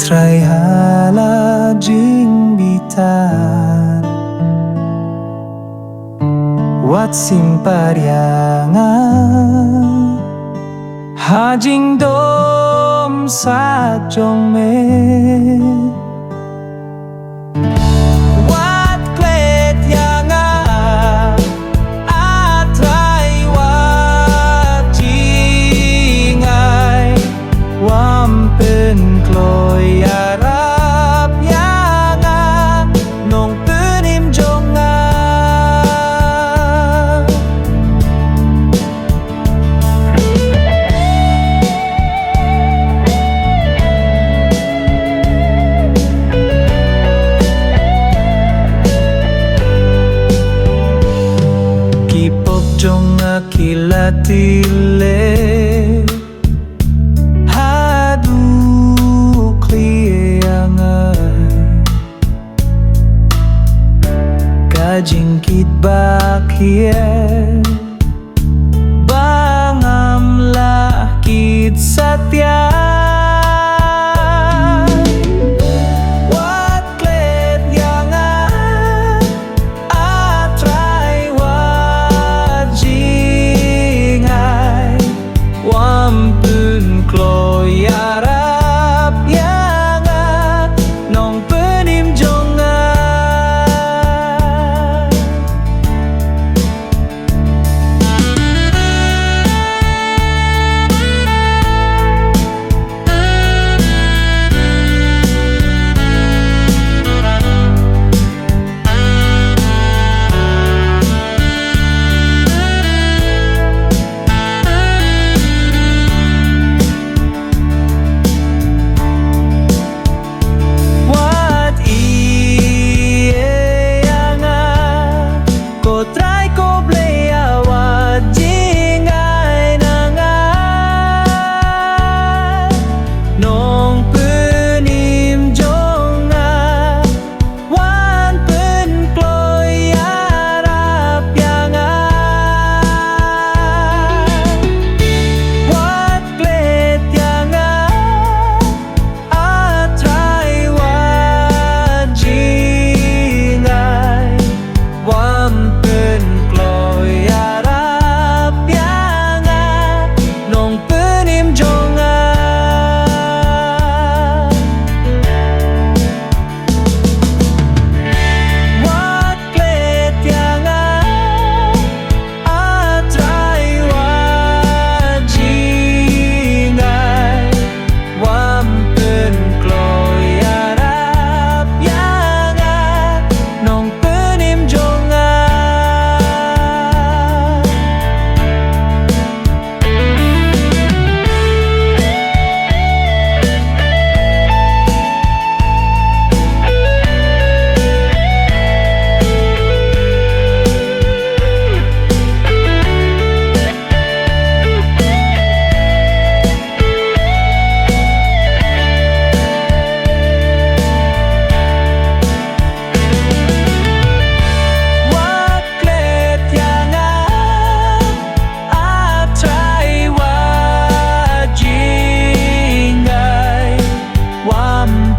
Try halajing bitan Wat simpariangan Hajing dom sa jong me Wat klet yanga Atray wat jingay Wampen kloy arap yanga Nong penim jonga Kipok jonga kilatile Jingkit bakhir Bangamlah kit satya Wat klet yanga Atray wat jingay Wampun kloy arap yanga Nong penim jonga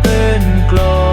เป็นกล